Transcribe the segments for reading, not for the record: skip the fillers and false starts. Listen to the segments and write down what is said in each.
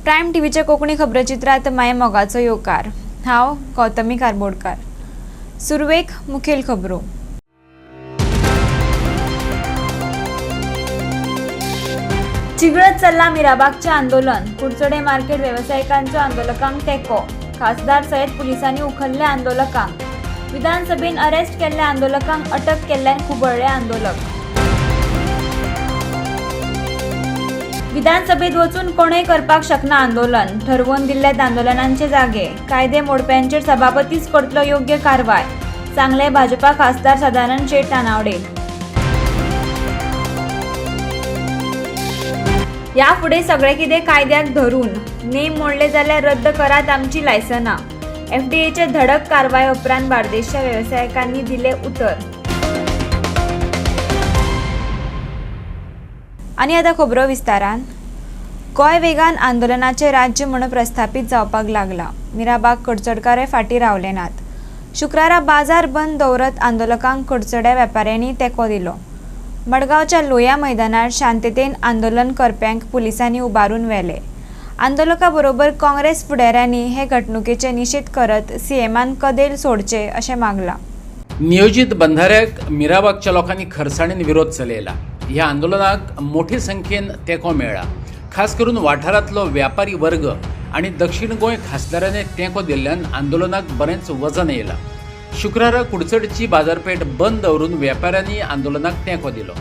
Prime टीव्हीच्या कोकणी खबरचित्रात माय मोगाचो येवकार। हांव गौतमी कारबोडकार। सुरवेक मुखेल खबरो। चिगळत चल्ला मिराबागचे आंदोलन। कुडचडे मार्केट व्यावसायिकांच्या आंदोलकांक तेको। खासदार सयत पुलिसांनी उखल्ल्या आंदोलकांक। विधानसभेन अरेस्ट केल्ल्या आंदोलकांक अटक केल्ल्यान खुबळ्ळे आंदोलक। विधानसभेत वचून कोणय करपाक शकना आंदोलन। ठरवून दिल्ल्यात आंदोलनांचे जागे। कायदे मोडप्यांचेर सभापतीच करतलो योग्य कारवाय, सांगले भाजपा खासदार सदानंद शेट तानावडे। या फुडें सगळे कितें कायद्याक धरून नेम मोडले जाल्यार रद्द करात आमची लायसनां। एफडीएचे धडक कारवाय उपरांत बार्देसच्या व्यावसायिकांनी दिले उतर। आनी आतां खबरो विस्तारान। गोंय वेगान आंदोलनाचे राज्य म्हूण प्रस्थापीत जावपाक लागला। मिराबाग कडचडकारे फाटीं रावले नात। शुक्रारा बाजार बंद दवरत आंदोलकांक कडचड्या वेपाऱ्यांनी तेको दिलो। मडगांवच्या लोया मैदानार शांततेन आंदोलन करप्यांक पुलिसांनी उबारून व्हेले। आंदोलकां बरोबर काँग्रेस फुडाऱ्यांनी हे घडणुकेचे निशेध करत सीएमान कदेल सोडचे अशें मागलां। नियोजित बंधाऱ्याक मिराबागच्या लोकांनी खरसाणीन विरोध चलयला। ह्या आंदोलनाक मोठे संख्येन तेको मेळ्ळा। खास करून वाठारांतलो व्यापारी वर्ग आनी दक्षिण गोंय खासदारांनी तेको दिल्ल्यान आंदोलनाक बरेंच वजन येयलां। शुक्रारा कुडचडची बाजारपेठ बंद दवरून वेपाऱ्यांनी आंदोलनाक तेको दिलो।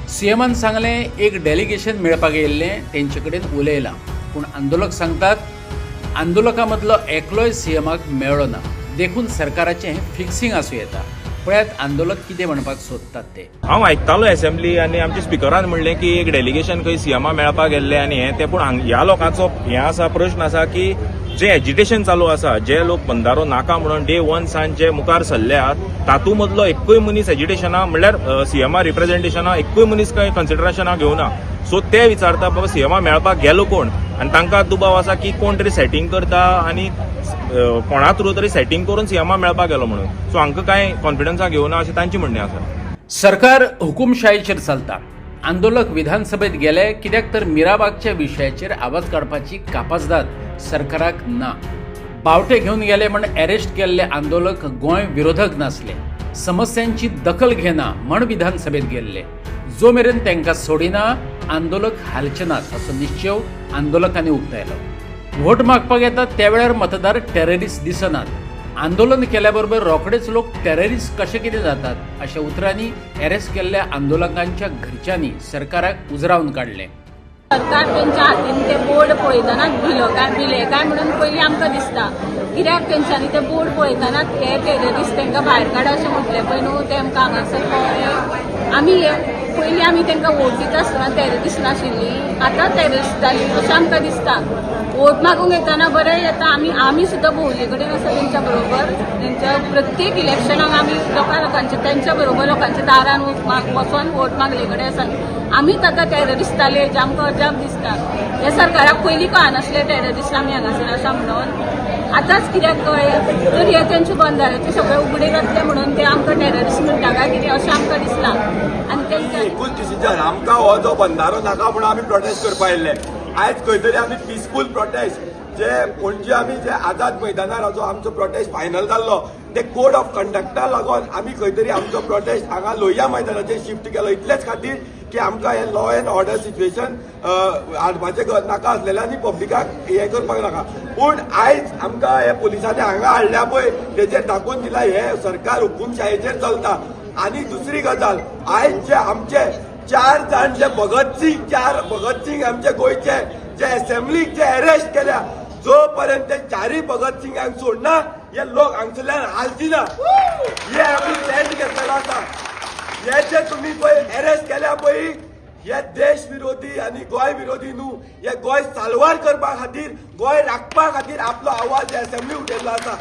सीएमान सांगलें एक डेलिगेशन मेळपाक येयल्लें तेंचे कडेन उलयलां, पूण आंदोलक सांगतात आंदोलकां मदलो एकलोय सीएमाक मेळ्ळो ना। देखून सरकाराचें हें फिक्सिंग आसूं येता। पळयात आंदोलक कितें म्हणपाक सोदतात ते। हांव आयकतालो असेंब्ली आनी आमच्या स्पिकरान म्हणलें की एक डेलिगेशन खंय सीएमा मेळपाक गेल्लें आनी हें तें, पूण ह्या लोकांचो हें आसा, प्रश्न आसा की जे एजिटेशन चालू आसा, जे लोक बंधारो नाका म्हणून डे 1 सावन जे मुखार सरल्यात, तातूंत मदलो एकूय मनीस एजिटेशना म्हणल्यार सीएमा रिप्रेझेंटेशना एकूय मनीस कांय कन्सिडरेशना घेवना। सो ते विचारता बाबा सीएमा मेळपाक गेलो कोण, आनी तांकां दुबाव आसा की कोण तरी सेटिंग करता आनी कोणा थ्रू तरी सेटिंग करून सीएमा मेळपाक गेलो म्हणून। सो हांकां कांय कॉन्फिडन्सा घेवना अशें तांचें म्हणणें आसा। सरकार हुकुमशायेचेर चलता। आंदोलक विधानसभेत गेले कित्याक तर मिराबागच्या विशयाचेर आवाज काडपाची कापाजदाद सरकाराक ना। बावटे घेवन गेले म्हण अरेस्ट केल्ले आंदोलक गोंय विरोधक नासले। समस्यांची दखल घेना म्हण विधानसभेत गेल्ले। जो मेरेन तांकां सोडिना आंदोलक हालचे नात असो निश्चय आंदोलकांनी उक्तायलो। व्होट मागपाक येतात त्या वेळार मतदार टेररिस्ट दिसनात। आंदोलन केल्या बरोबर रोखडेच लोक टेररिस्ट कशे कितें जातात अशा उतरांनी अरेस्ट केल्ल्या आंदोलकांच्या घरच्यांनी सरकाराक उजरावन काढले। सरकार त्यांच्या हातीन ते बोर्ड पळयतनाच भिले काय म्हणून पयलीं आमकां दिसता, कित्याक तेंच्यांनी ते बोर्ड पळयतनाच हे टेररिस्ट तांकां भायर काडा अशें म्हटलें पळय न्हू, ते आमकां हांगासर कळ्ळें। आमी पयलीं आमी तांकां वोट दिता आसतना टेररिस्ट नाशिल्लीं, आतां टेररिस्ट जालीं अशें आमकां दिसता। वोट मागूंक येतना बरें येता, आमी सुद्दां भोवले कडेन आसा तेंच्या बरोबर। तेंच्या प्रत्येक इलेक्शनाक आमी लोकांच्या तेंच्या बरोबर लोकांच्या दारान वचून वोट मागले कडेन आसा। आमी ताका टेररिस्ट जाले हें आमकां अजाप दिसता। हे सरकाराक पयलीं कळनासलें टेररिस्ट आमी हांगासर आसा म्हणून, आतांच कित्याक कळ्ळें। तर हे तेंचे बंधाऱ्याचे सगळे उगडे घातले म्हणून ते आमकां टेररिस्ट म्हणटा काय कितें अशें आमकां दिसलां। आनी तेंच्या 21 डिसेंबर आमकां हो जो बंधारो नाका म्हणून आमी प्रोटेस्ट करपा येयल्ले। आयज खंय तरी आमी पिसफूल प्रोटेस्ट जे पणजे आमी जे आझाद मैदानार जो आमचो प्रोटेस्ट फायनल जाल्लो, ते कोड ऑफ कंडक्टा लागून आमी खंय तरी आमचो प्रोटेस्ट हांगा लोहिया मैदानाचेर शिफ्ट केलो, इतलेच खातीर की आमकां हे लॉ एंड ऑर्डर सिच्युएशन हाडपाचें नाका आसलेलें आनी पब्लिकाक हें करपाक नाका। पूण आयज आमकां हे पुलिसांनी हांगा हाडल्या पळय तेजेर दाखोवन दिला हे सरकार हुकुमशायेचेर चलता। आनी दुसरी गजाल, आयज जे आमचे 4 जाण जे भगत सिंग आमचे गोंयचे जे असेंब्लीक जे अरेस्ट केल्या, जो पर्यंत ते 4 भगत सिंगांक सोडना हे लोक हांगसरल्यान हालची ना। हे आमी स्टँड घेतलेलो आसा। हे जे तुमी पळय अरेस्ट केल्या पळय, हे देश विरोधी आनी गोंय विरोधी न्हू, हे गोंय साल्वार करपा खातीर, गोंय राखपा खातीर आपलो आवाज असेंब्ली उठयल्लो आसा।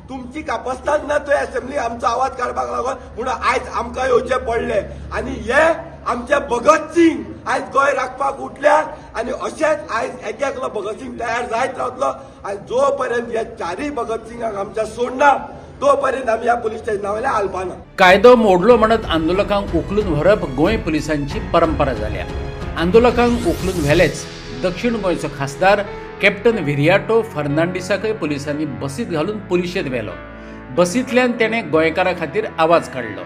तुमची कापस्ताद ना तो असेंब्ली आमचो आवाज काडपाक लागून म्हणून आयज आमकां येवचें पडलें। आनी हे आमचे भगत सिंग आयज गोंय राखपाक उठल्यात आनी अशेंच आयज एक एकलो भगत सिंग तयार जायत रावतलो। आनी जो पर्यंत हे 4 भगत सिंगांक आमच्या सोडना तो पर्यंत आमी ह्या पुलीस स्टेशना वयल्यान हालपाना। कायदो मोडलो म्हणत आंदोलकांक उखलून व्हरप गोंय पुलिसांची परंपरा जाल्या। आंदोलकांक उखलून व्हेलेच, दक्षिण गोंयचो खासदार कॅप्टन विरियाटो फर्नांडिसाकय पुलिसांनी बसीत घालून पुलिशेंत व्हेलो. बसींतल्यान तेणें गोंयकारां खातीर आवाज काडलो.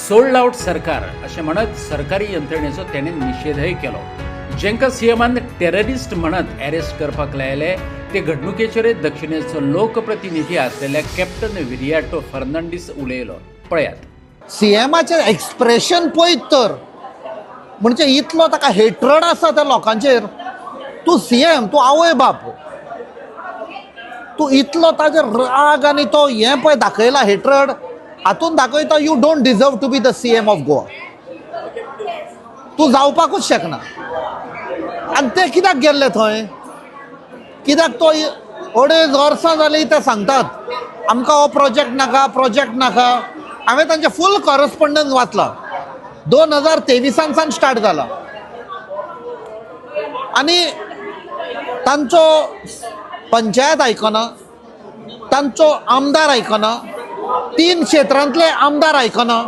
सोल्ड आउट सरकार अशें म्हणत सरकारी यंत्रणेचो तेणें निशेधय केलो. जेंका सीएमान टेररिस्ट म्हणत अरेस्ट करपाक लायले ते घडणुकेचेर दक्षिणेचो लोकप्रतिनिधी आसलेल्या कॅप्टन विरियाटो फर्नांडीस उलयलो. पळयात. सीएमाचे एक्सप्रेशन पळयत तर म्हणजे इतलो ताका हेट्रड आसा त्या लोकांचेर. तूं सीएम, तूं आवय बाप, तूं इतलो ताजेर राग आनी तो हें पळय दाखयला हेट्रड, हातून दाखयता you don't deserve to be the CM of Goa. तूं जावपाकूच शकना. आनी ते कित्याक गेल्ले थंय? कित्याक तो 2.5 वर्सां जालीं ते सांगतात आमकां हो प्रोजेक्ट नाका. हांवें तांचे फूल कॉरस्पॉन्डन्स वाचला. 2023 स्टार्ट जाला आनी तांचो पंचायत आयकना, तांचो आमदार आयकना, 3 क्षेत्रांतले आमदार आयकना,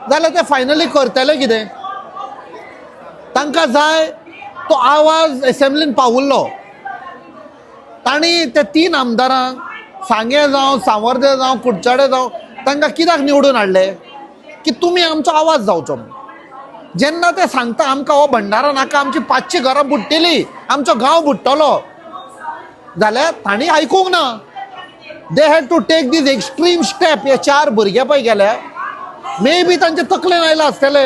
जाल्यार ते फायनली करतले कितें? तांकां जाय तो आवाज एसेंब्लीन पावुल्लो. तांणी ते 3 आमदारांक सांगे जावं, सावर्डे जावं, कुडचडे जावं, तांकां कित्याक निवडून हाडले? की तुमी आमचो आवाज जावचो. जेन्ना ते सांगता आमकां हो भंडारो नाका, आमची 500 घरां बुडटलीं, आमचो गांव बुडटलो, जाल्यार तांणी आयकूंक ना. They had to take this extreme step. हे 4 भुरगे पळय गेले, मे बी तांचे तकलेन आयला आसतले.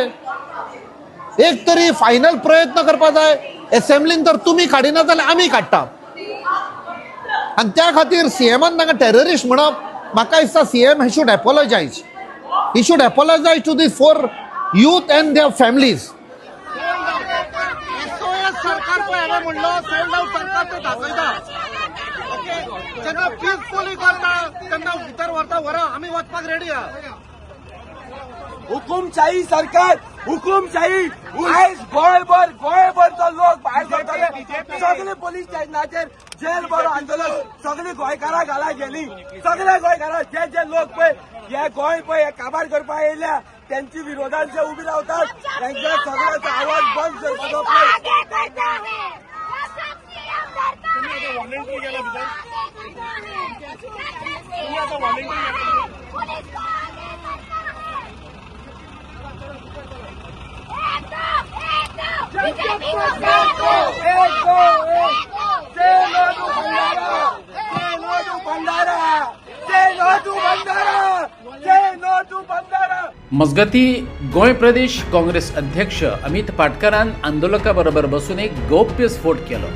एक तरी फायनल प्रयत्न करपा जाय. एसेंब्लीन तर तुमी काडिना जाल्यार आमी काडटा. आनी त्या खातीर सीएमान तांकां टेररिस्ट म्हणप, म्हाका दिसता CM he should apologize. He should apologize to these 4 youth and their families. SOS सरकार पळय हांवें म्हणलो सोल्ड आउट सरकार ते दाखयता. जेन्ना पीसफुली करता तेन्ना भितर व्हरता व्हरा, आमी वचपाक रेडी आहा. हुकुमशाही सरकार, हुकुमशाही. आयज गोंयभरचो लोक भायर सरतले. सगळे पोलीस स्टेशनाचेर जेल भरो आंदोलन सगळीं गोंयकारां घाला गेली. सगळे गोंयकारां जे लोक पळय हे गोंय पळय हे काबार करपाक येयल्या त्यांची विरोधात जे उबी रावतात तांच्या सगळ्याचो आवाज बंद करपाचो मजगती गोंय प्रदेश काँग्रेस अध्यक्ष अमित पाटकरान आंदोलकां बरोबर बसून एक गौप्य स्फोट केलो.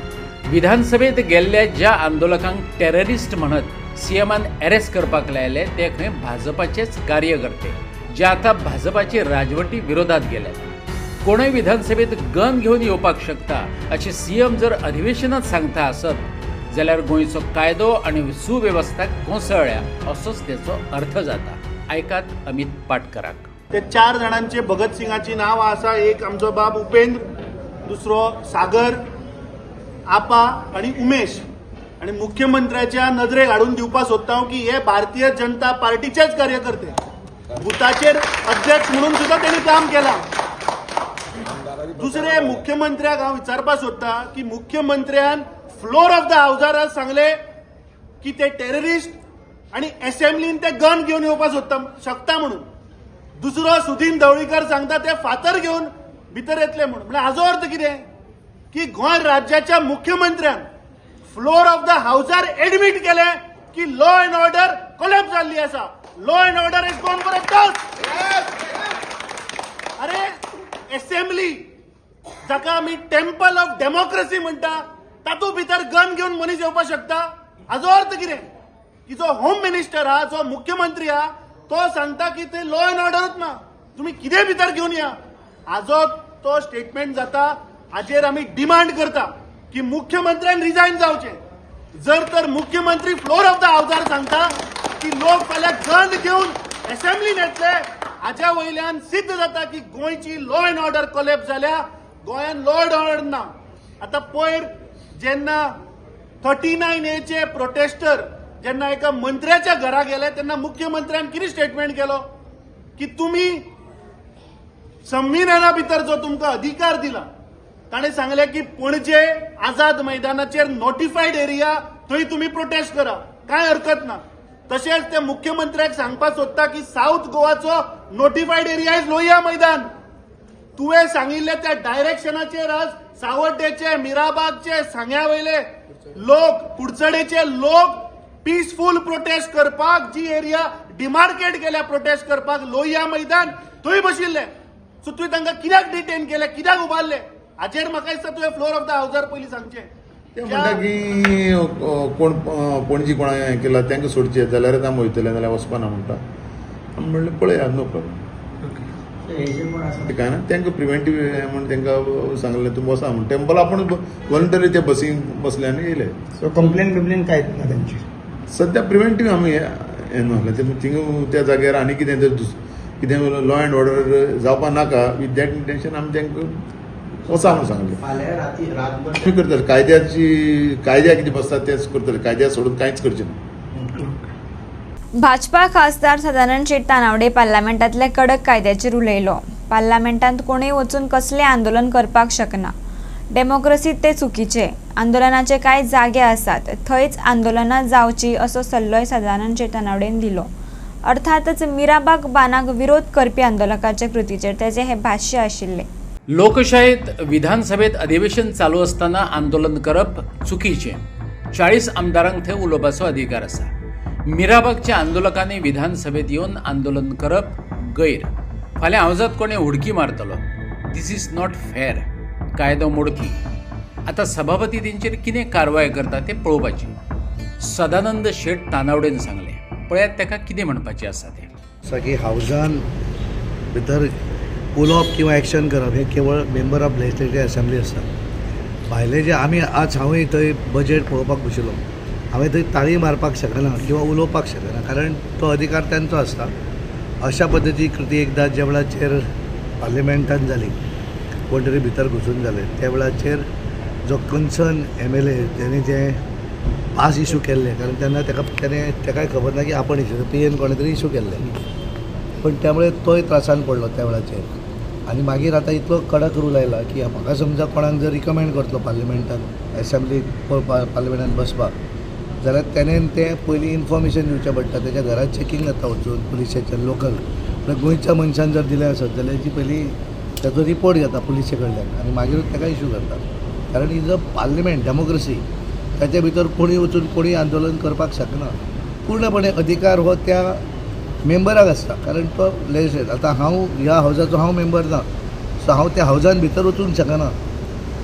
विधानसभेत गेल्ल्या ज्या आंदोलकांक टेररिस्ट म्हणत सीएमान अरेस्ट करपाक लायले ते खंय भाजपाचेच कार्यकर्ते जे आता भाजपाचे राजवटी विरोधात गेले. कोणय विधानसभेत गन घेऊन येवपाक शकता अशें सीएम जर अधिवेशनात सांगता आसत जाल्यार गोंयचो कायदो आनी सुवेवस्था कोसळ्ळ्या असोच तेचो अर्थ जाता. ऐकात अमित पाटकराक. ते 4 जाणांचे भगत सिंगाची नांवां आसा. एक आमचो बाब उपेंद्र, दुसरो सागर, आपा आनी उमेश. आनी मुख्यमंत्र्याच्या नजरेक हाडून दिवपाक सोदता हांव की हे भारतीय जनता पार्टीचेच कार्यकर्ते. बुथाचेर अध्यक्ष म्हणून सुद्धा त्यांनी काम केलां. दुसरे मुख्यमंत्र्याक हांव विचारपाक सोदता की मुख्यमंत्र्यान फ्लोर ऑफ द हाऊसार सांगले की ते टेररिस्ट आणि असेंब्लीन ते गन घेऊन येवपाक शकता म्हणून. दुसरो सुदीन ढवळीकर सांगता ते फातर घेऊन भितर येतले म्हणून. म्हणजे हाजो अर्थ कितें की गोंय राज्याच्या मुख्यमंत्र्यान फ्लोर ऑफ द हाऊसार एडमिट केले की लॉ अँड ऑर्डर कोलॅप्स जाल्ली आसा. Law and order is gone for a toss. अरे असेंब्ली जाका आमी टेम्पल ऑफ डेमोक्रेसी म्हणटा तातूंत भितर गन घेऊन मनीस येवपाक शकता. हाजो अर्थ कितें की जो होम मिनिस्टर हा, जो मुख्यमंत्री हा, तो सांगता की ते लॉ अँड ऑर्डरच ना, तुम्ही कितें भितर घेऊन या. हाजो तो स्टेटमेंट जाता. हाजेर आमी डिमांड करता की मुख्यमंत्र्यान रिजायन जावचे. जर तर मुख्यमंत्री फ्लोर ऑफ द हाऊसार सांगता की लोक फाल्यां गन घेऊन असेंब्लीन येतले, हाच्या वयल्यान सिद्ध जाता की गोंयची लॉ अँड ऑर्डर कोलॅप्स जाल्या. गोंयान लॉ अँड ऑर्डर ना. आता पयर जेन्ना 39A चे प्रोटेस्टर जेन्ना एका मंत्र्याच्या घरा गेले तेन्ना मुख्यमंत्र्यान कितें स्टेटमेंट केलो की तुम्ही संविधाना भितर जो तुमकां अधिकार दिला ताणें सांगलें की पणजे आझाद मैदानाचेर नोटिफाईड एरिया थंय तुम्ही प्रोटेस्ट करा, काय हरकत ना. तशेंच ते मुख्यमंत्र्याक सांगपाक सोदता की साऊथ गोवाचो notified area is Lohia Maidan. तुवें सांगिल्ले त्या डायरेक्शनाचेर आज सावड्डेचे, मिराबागचे, सांग्यावयले लोक, कुडचडेचे लोक पीसफुल प्रोटेस्ट करपाक जी एरिया डिमार्केट केल्या प्रोटेस्ट करपाक लोहिया मैदान थंय बशिल्ले. सो तुवें तांकां कित्याक डिटेन केले, कित्याक उबारले? हाचेर म्हाका दिसता तुवें फ्लोर ऑफ द हाऊसार पयलीं सांगचें. ते म्हणटा की कोण पणजी कोणा हें केला तांकां सोडचें जाल्यार आमी वयतले नाल्यार वचपाना म्हणटा. आमी म्हणलें पळया नो प्रॉब्लम. काय ना तांकां प्रिव्हेंटीव हें म्हण तांकां सांगलें तुमी वसा म्हण टेंपल आपण वॉलंटरी ते बसीन बसले आनी येयले. सो कंप्लेन कांयच ना तांची. सध्या प्रिव्हेंटीव आमी हें न्हू थिंग त्या जाग्यार आनी कितें कितें लॉ अँड ऑर्डर जावपा नाका विथ दॅट इंटेंशन आमी तांकां वसा म्हणून सांगलें. फाल्यां रातभर करतले कायद्या कितें बसता तेंच करतले, कायद्या सोडून कांयच करचें ना. भाजपा खासदार सदानंद शेट तानावडे पार्लमेंटांतले कडक कायद्याचेर उलयलो. पार्लमेंटांत कोणूय वचून कसलें आंदोलन करपाक शकना. डेमोक्रेसीत ते चुकीचे. आंदोलनाचे कांय जागे आसात, थंयच आंदोलनां जावची असो सल्लोय सदानंद शेट तानावडेन दिलो. अर्थातच मिराबाग बांदाक विरोध करपी आंदोलकाच्या कृतीचेर तेजे हे भाष्य आशिल्लें. लोकशाहीत विधानसभेत अधिवेशन चालू असताना आंदोलन करप चुकीचें. 40 आमदारांक थंय उलोवपाचो अधिकार आसा. मिराबागच्या आंदोलकांनी विधानसभेत येवन आंदोलन करप गैर. फाल्यां हावजात कोणें उडकी मारतलो. दिस इज नॉट फेअर. कायदो मोडकी. आता सभापती तेंचेर कितें कारवाय करता तें पळोवपाची. सदानंद शेट तानावडेन सांगलें. पळयात ताका कितें म्हणपाचें आसा तें. सगळी हावजान भितर उलोवप किंवा एक्शन करप हे केवळ मेंबर ऑफ लेजिस्लेटिव्ह असेंब्ली आसता. भायले जे आमी आज हांवूय थंय बजेट पळोवपाक बशिल्लो, हांवें थंय ताळी मारपाक शकना किंवा उलोवपाक शकना, कारण तो अधिकार तांचो आसता. अशा पद्दती कृती एकदां ज्या वेळाचेर पार्लिमेंटान जाली, कोण तरी भितर घुसून जाले, त्या वेळाचेर जो कन्सर्न MLA तेणे जे पास इशू केल्ले, कारण तेन्ना तेकाय खबर ना की आपण इशू PN कोणे तरी इशू केल्ले, पण त्यामुळे तोय त्रासान पडलो त्या वेळाचेर. आनी मागीर आतां इतलो कडक रूल आयला की म्हाका समजा कोणाक जर रिकमेंड करतलो पार्लिमेंटान असेंब्ली पार्लिमेंटान बसपाक, जाल्यार तेणेन तें पयलीं इन्फॉर्मेशन दिवचें पडटा. तेच्या घरात चॅकींग जाता वचून पुलिशेचें लोकल. गोंयच्या मनशान जर दिलें आसत जाल्यार ती पयलीं ताचो रिपोर्ट घेता पुलिशे कडल्यान आनी मागीरूच ताका इशू करता. कारण इज अ पार्लिमेंट डेमोक्रेसी. ताचे भितर कोणी वचून कोणी आंदोलन करपाक शकना. पूर्णपणे अधिकार हो त्या मेंबराक आसता, कारण तो लेजिस्लेट. आतां हांव ह्या हावजाचो हांव मेंबर ना, सो हांव त्या हावजान भितर वचूंक शकना.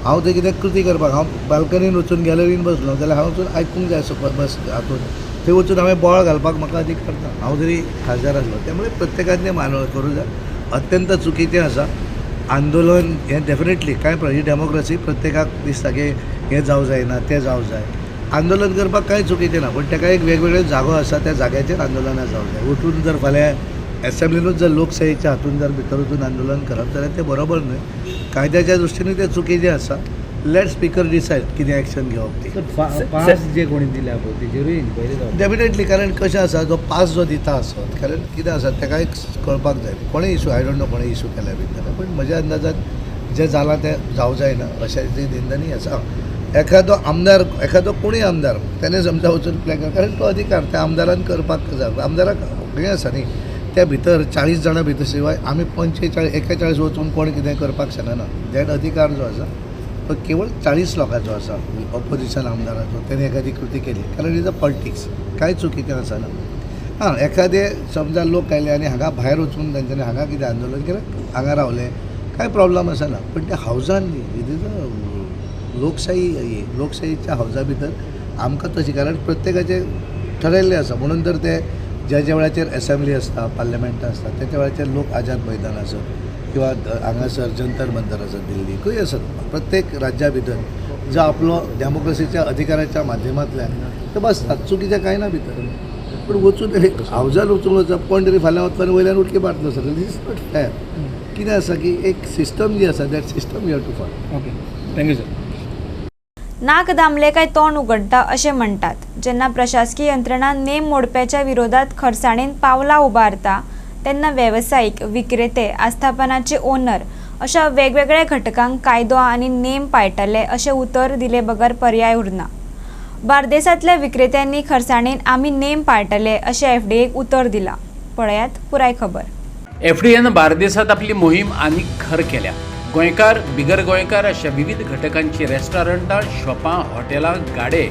हांव थंय कितें कृती करपाक हांव बाल्कनीन वचून गॅलरीन बसलो जाल्यार हांव वचून आयकूंक जाय बस हातून थंय वचून हांवें बोवाळ घालपाक म्हाका अधिकार ना, हांव जरी खासदार आसलो. त्यामुळे प्रत्येकान मानव करूं जाय. अत्यंत चुकीचें आसा आंदोलन हें. डेफिनेटली कांय ही डेमोक्रेसी प्रत्येकाक दिसता की हें जावं जायना तें जावं जाय. आंदोलन करपाक कांय चुकीचें ना, पण ताका एक वेगवेगळो जागो आसा, त्या जाग्याचेर आंदोलनां जावं जाय. उठून जर फाल्यां एसेंब्लीनूच जर लोकशाहीच्या हातून जर भितर वचून आंदोलन करप जाल्यार तें बरोबर न्हय. कायद्याच्या दृश्टीनूय तें चुकीचें आसा. लेट स्पीकर डिसायड कितें एक्शन घेवप ती. पास जे कोणी दिल्या पळय तेजेरूय इन्क्वायरी जावप. डेफिनेटली, कारण कशें आसा जो पास जो दिता आसत, कारण कितें आसा ताका एक कळपाक जाय कोणें इशू, आय डोंट नो कोणें इशू केल्या भितर, पण म्हज्या अंदाजान जें जालां तें जावं जायना अशें जी निंदनीय आसा. एखादो आमदार, एखादो कोणूय आमदार तेणें समजा वचून प्लॅन, कारण तो अधिकार त्या आमदारान करपाक जाय. आमदाराक हें आसा न्ही, त्या भितर 40 जाणां भितर शिवाय आमी 41 वचून कोण कितें करपाक शकना. दॅट अधिकार जो आसा तो केवळ 40 लोकांचो आसा, ऑपोजिशन आमदाराचो. तेणे एखादी कृती केली, कारण इज अ पॉलिटिक्स. कांय चुकीचें आसना. हां, एखादे समजा लोक आयले आनी हांगा भायर वचून तांच्यांनी हांगा कितें आंदोलन केलें, हांगा रावले, कांय प्रॉब्लम आसना. पण त्या हावजान न्ही, इट इज अ लोकशाही. लोकशाहीच्या हावजा भितर आमकां तशी, कारण प्रत्येकाचें ठरयल्लें आसा. म्हणून तर ते ज्या वेळाचेर एसेंब्ली आसता, पार्लमेंट आसता, त्या वेळाचेर लोक आझाद मैदान आसत किंवा हांगासर जंतर मंतर आसत दिल्ली, खंय आसत, प्रत्येक राज्या भितर जो आपलो डेमोक्रेसीच्या अधिकाराच्या माध्यमांतल्यान ते बसतात. चुकीचें कांय ना भितर. पूण वचून हावजान वचून वचप, कोण तरी फाल्यां वचपान वयल्यान उडकी मारतलो sir, this is not fair. कितें आसा की एक सिस्टम जी आसा, that system you have to follow. Okay, thank you sir. नाक दामले काय तोंड उगडटा अशें म्हणटात. जेन्ना प्रशासकीय यंत्रणा नेम मोडप्याच्या विरोधात खरसाणेन पावलां उबारता तेन्ना वेवसायीक, विक्रेते, आस्थापनाचे ओनर अशा वेगवेगळ्या घटकांक कायदो आनी नेम पाळटले अशें उतर दिले बगर पर्याय उरना. बार्देसांतल्या विक्रेत्यांनी खरसाणेन आमी नेम पाळटले अशें एफडीएक उतर दिलां. पळयात पुराय खबर. एफडीएन बार्देसांत आपली मोहीम आनीक खर केल्या. गोंयकार, बिगर गोंयकार अशा विविध घटकांची रेस्टॉरंटां, शॉपां, हॉटेलां, गाडे,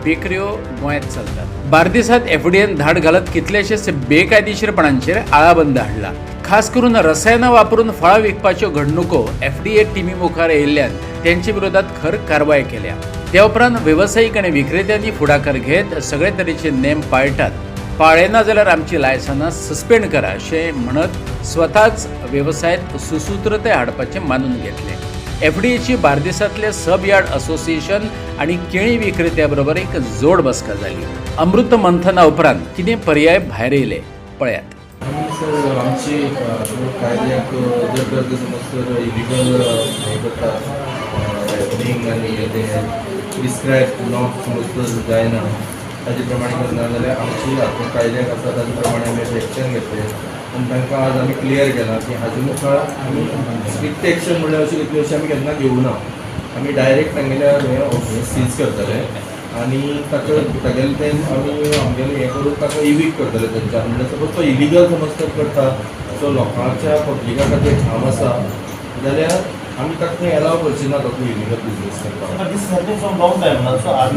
बेकऱ्यो गोंयांत चलतात. बार्देसांत एफडीएन धाड घालत कितलेशेच बेकायदेशीरपणांचेर आळाबंद हाडला. खास करून रसायनां वापरून फळां विकपाच्यो घडणुको एफडीए टीमी मुखार येयल्ल्यान त्यांचे विरोधात खर कारवाय केल्या. त्या उपरांत वेवसायीक आनी विक्रेत्यांनी फुडाकार घेत सगळे तरेचे नेम पाळटात. पाळना जाल्यार आमची लायसनां सस्पेंड करा अशें म्हणत स्वताच वेवसायात सुसूत्रताय हाडपाचें मानून घेतलें. एफडीएची बार्देसांतले सब यार्ड असोसिएशन आनी केळी विक्रेत्या बरोबर एक जोड बसका जाली. अमृत मंथना उपरांत कितें पर्याय भायर येयले पळयात. सर आमची कायद्याक जर समज तर इलिगल हें करतात रॅपनिंग आनी तें प्रिस्क्रायब नॉट समज तर जायना ताजे प्रमाणे करना जाल्यार आमची हातूंत कायद्याक आसा ताजे प्रमाणे आमी एक्शन घेतले आनी तांकां आज आमी क्लियर केलां की हाजे मुखार आमी स्ट्रिक्ट एक्शन म्हणल्यार अशी घेतली अशी आमी केन्ना घेवना. आमी डायरेक्ट तांगेल्या हें सीज करतले आनी तागेलें तें आमी आमगेलें हें करून ताका इवीक करतले थंयच्यान. म्हणजे सपोज तो इलिगल समज तो करता सो लोकांच्या पब्लिका खातीर हार्म आसा जाल्यार आमी ताका थंय एलाव करची ना ताका इलिगल बिजनेस करपाक.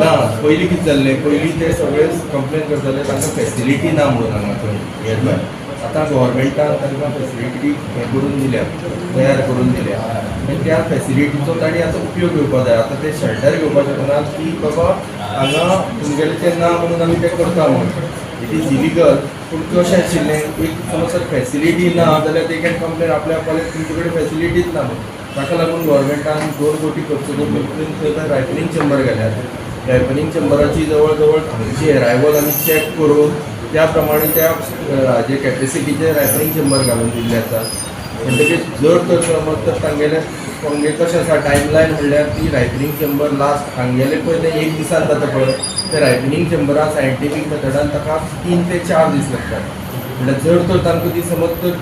ना पयलीं कितें जाल्लें, पयलीं ते सगळे कंप्लेन करताले तांकां फेसिलिटी ना म्हणून हांगा थंय येयल्लो. आतां गोवोरमेंटान तांकां फेसिलिटी हें करून दिल्या, तयार करून दिल्या आनी त्या फेसिलिटीचो तांणी आतां उपयोग घेवपाक जाय. आतां ते शेल्टर घेवपाक शकनात की बाबा हांगा तुमगेलें तें ना म्हणून आमी तें करता म्हणून. It is illegal. पूण कशें आशिल्लें एक समज जर फेसिलिटी ना जाल्यार ते कॅन कंप्लेन आपल्या कॉलेज तुमचे कडेन फेसिलिटीच ना म्हणून. ताका लागून गोवोरमेंटान 2 कोटी खर्च करून थंय रायपनिंग चेंबर गेल्यात. रायपनिंग चेंबराची जवळ जवळ हांगची एरायवल आमी चॅक करून त्या प्रमाणे त्या हाजे कॅपेसिटीचे रायपनिंग चेंबर घालून दिल्ले आसा. म्हणटकीर जर तर समज तर तांगेले कशें आसा टायमलायन म्हणल्यार ती रायपनिंग चेंबर लास्ट हांगेले पळय ते 1 दिसान जाता पळय ते रायपनिंग चेंबरान सायंटिफीक मेथडान ताका 3 ते 4 दीस लागतात. म्हणल्यार जर तर तांकां ती समज तर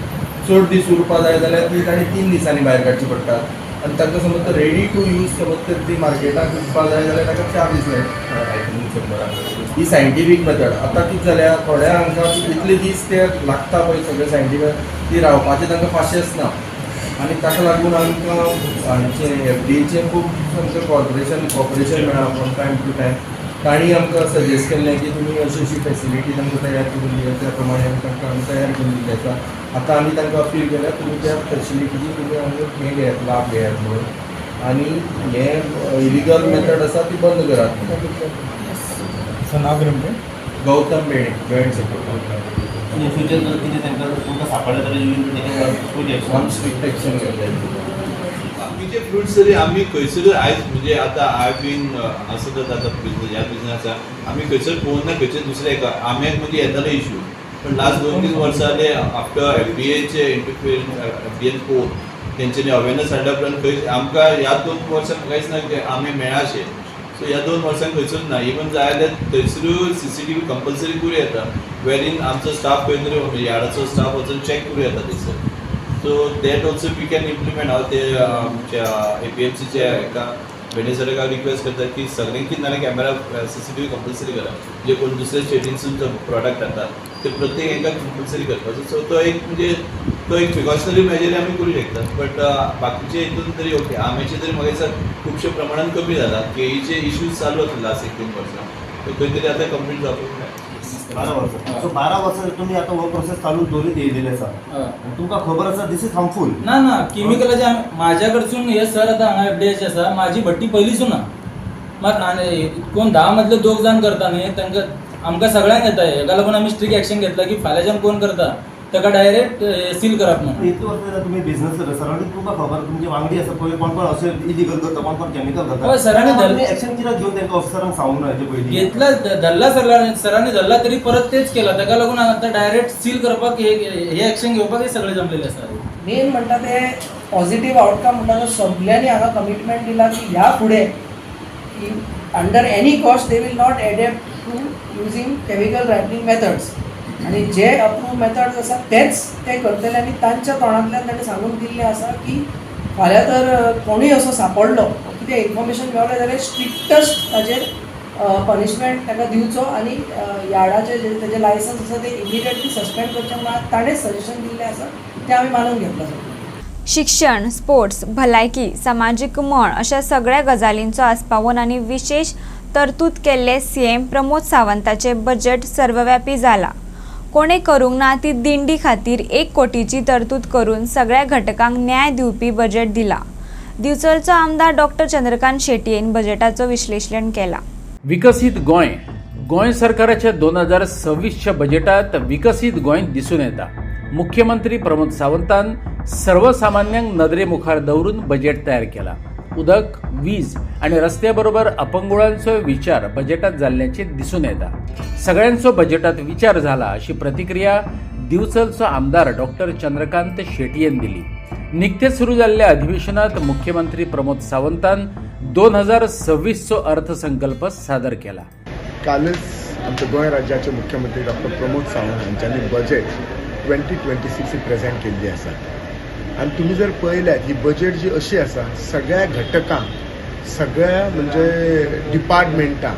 चड दीस उरपा जाय जाल्यार ती ताणें 3 दिसांनी भायर काडची पडटात आनी तांकां समज तर रेडी टू यूज समज तर ती मार्केटाक विकपा जाय जाल्यार ताका 4 दीस लागतात रायपनिंग चेंबराक. ही सायंटिफीक मेथड. आतां कितें जाल्यार थोड्या हांकां इतले दीस ते लागता पळय सगळे सायंटिफीक ती रावपाचें तांकां पाशेंस ना आनी ताका लागून आमकां हांचें एफडीएचें खूब सामकें कॉपरेशन मेळ्ळा फ्रॉम टायम टू टायम. तांणी आमकां सजेस्ट केल्लें की तुमी अशी अशी फेसिलिटी तांकां तयार करून दिल्या त्या प्रमाणे आमी तांकां तयार करून दिल्ली आसा. आतां आमी तांकां अपील केल्या तुमी त्या फेसिलिटीची तुमी हांगा हें घेयात लाभ घेयात म्हणून आनी हें इलिगल मेथड आसा ती बंद करात. नाव कितें म्हणटा? Gautam Bene, joint secretary. Future जर कितें तांकां तुमकां सापडलें जाल्यार आमी स्ट्रिक्ट एक्शन घेतलें. आमचे फ्रुट्स जरी आमी खंयसर आयज म्हणजे आतां हांव बीन असो जाता बिजनेस ह्या बिजनेसाक आमी खंयसर पळोवना खंयसर दुसऱ्या एका आम्याक म्हणजे येतालो इश्यू. पण लास्ट 2-3 वर्सां जाले आफ्टर एफडीएचे इंटरफियरन्स एफडीएन पळोवन तेंच्यांनी अवेरनस हाडल्या उपरांत खंय आमकां ह्या 2 वर्सांक कांयच ना की आमी मेळाशे. सो ह्या 2 वर्सांक खंयसर ना. इवन जाय जाल्यार थंयसरूय CCTV कंपल्सरी करूं येता वेरीन आमचो स्टाफ खंय तरी यार्डाचो स्टाफ वचून चॅक करूं येता थंयसर. So that also we can implement. हांव ते आमच्या APMCच्या हेका बेनेसराक रिक्वेस्ट करता की सगळ्यांक कितें नाल्यार कॅमेरा CCTV कंपल्सरी करा. जे कोण दुसऱ्या स्टेटीनसून प्रोडक्ट येतात ते प्रत्येक हेका कंपल्सरी करपाचो. सो तो एक म्हणजे तो एक प्रिकॉशनरी मेजर आमी करूं शकतात. बट बाकीचे हितून तरी ओके आम्याचे तरी म्हाका दिसता खुबशे प्रमाणान कमी जाला. केळीचे इश्यूज चालू आसले लास्ट 1-2 वर्सां सो खंय तरी आतां कंप्लीट जावपाक जाय. 12 वर्सां. सो 12 वर्सां तुमी आतां हो प्रोसेस चालू दवरीत येयलेले आसा. तुमकां खबर आसा दिस इज हार्मफूल. ना केमिकलाचे म्हाज्या कडसून हे सर आतां हांगा एफडीएचे आसा म्हाजी भट्टी पयलींसून ना. मात कोण 10 मदले 2 जाण करता न्ही तांकां आमकां सगळ्यांक येता. हेका लागून आमी स्ट्रिक्ट एक्शन घेतला की फाल्यांच्यान कोण करता ताका डायरेक्ट सील करप म्हणून. इतले वर्सां तुमी बिझनेस करता सरावंडींग तुमकां खबर तुमची वांगडी आसा पळय कोण कोण अशें इलिगल करता कोण कोण केमिकल करता. हय सरांनी एक्शन कित्याक घेवन तांकां ऑफिसरांक सांगूंक ना हेजे पयलीं. घेतला धरला सरांनी धरला तरी परत तेच केला. ताका लागून आतां डायरेक्ट सील करपाक हे एक्शन घेवपाक हे सगळे जमलेले आसा. मेन म्हणटा ते पॉझिटिव्ह आउटकम म्हणटा तो सगळ्यांनी हांगा कमिटमेंट दिला की ह्या फुडें under any cost they will not adapt to using chemical ripening methods. आणि जे अप्रूव्ह मेथड्स आसा तेच ते करतले आनी तांच्या तोंडांतल्यान ताणें सांगून दिल्लें आसा की फाल्यां तर कोणूय असो सांपडलो कितें इन्फॉर्मेशन मेळ्ळें जाल्यार स्ट्रिक्टस्ट ताजेर पनिशमेंट ताका दिवचो आनी यार्डाचे तेजे लायसन्स आसा ते इमिडिएटली सस्पेंड करचें म्हणून ताणेंच सजेशन दिल्लें आसा तें आमी मानून घेतलां. शिक्षण, स्पोर्ट्स, भलायकी, सामाजीक मळ अशा सगळ्या गजालींचो आस्पावून आनी विशेष तरतूद केल्ले सीएम प्रमोद सावंताचे बजेट सर्वव्यापी जाला. कोणे करूंक ना ती दिंडी खातीर 1 कोटीची तरतूद करून सगळ्या घटकांक न्याय दिवपी बजेट दिला. दिवचलचो आमदार डॉक्टर चंद्रकांत शेटयेन बजेटाचो विश्लेशण केला. विकसित गोंय गोंय सरकाराच्या 2026च्या बजेटात विकसित गोंय दिसून येता. मुख्यमंत्री प्रमोद सावंतान सर्वसामान्यांक नदरे मुखार दवरून बजेट तयार केला. उदक, वीज आणि रस्त्याबरोबर अपंगुळांचो विचार बजेटात जाल्ल्याचे दिसून येता. सगळ्यांचो बजेटात विचार झाला अशी प्रतिक्रिया दिवचलचो आमदार डॉक्टर चंद्रकांत शेटयेन दिली. निकतेच सुरू जाल्ल्या अधिवेशनात मुख्यमंत्री प्रमोद सावंतान 2026चो अर्थसंकल्प सादर केला. कालच आमच्या गोंय राज्याचे मुख्यमंत्री डॉक्टर प्रमोद सावंत हांच्यांनी बजेट 2026 प्रेझेंट केल्ली आसा. आनी तुमी जर पळयल्यात ही बजेट जी अशी आसा सगळ्या घटकांक सगळ्या म्हणजे डिपार्टमेंटांक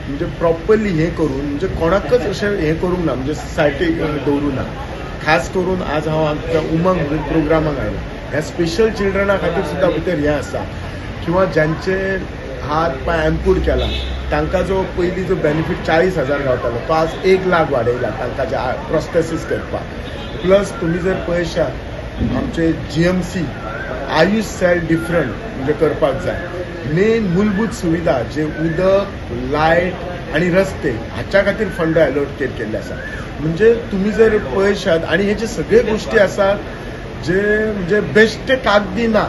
म्हणजे प्रॉपरली हें करून म्हणजे कोणाकच अशें हें करूंक ना म्हणजे सायटीक दवरूं ना. खास करून आज हांव आमच्या उमंग प्रोग्रामाक आयला. ह्या स्पेशल चिल्ड्रना खातीर सुद्दां भितर हें आसा किंवा ज्यांचे हात पांय एम्पूट केला तांकां जो पयलीं जो बेनिफीट 40,000 गावतालो तो आज 1 लाख वाडयला तांकां जे प्रोस्थेसीस करपाक. प्लस तुमी जर पळयशात आमचे GMC आयुष सेल डिफरंट म्हणजे करपाक जाय. मेन मूलभूत सुविधा जे उदक, लायट आणि रस्ते हाच्या खातीर फंड एलोकेट केल्ले आसा. म्हणजे तुम्ही जर पळयशात आनी हे जे सगळे गोष्टी आसात जे म्हणजे बेश्टे कागदी ना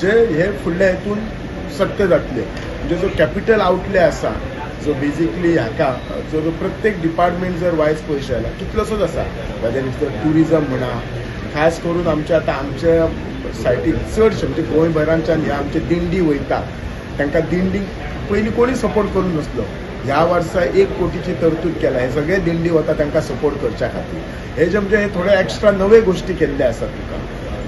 जे हे फुडल्या हेतून सत्य जातले. म्हणजे जो कॅपिटल आउटले आसा जो बेजिकली हाका जो प्रत्येक डिपार्टमेंट जर वायज पळयशात कितलोसोच आसा. वेदर इज द टुरिजम म्हणा खास करून आमच्या सायटीक चडशे म्हणजे गोंयभरांच्यान ह्या आमचे दिंडी वयता तांकां दिंडीक पयलीं कोणी सपोर्ट करूंक नासलो. ह्या वर्सा 1 कोटीची तरतूद केला. हे सगळे दिंडी वता तांकां सपोर्ट करच्या खातीर. हे जे म्हणजे थोडे एक्स्ट्रा नवे गोष्टी केल्ले आसात तुका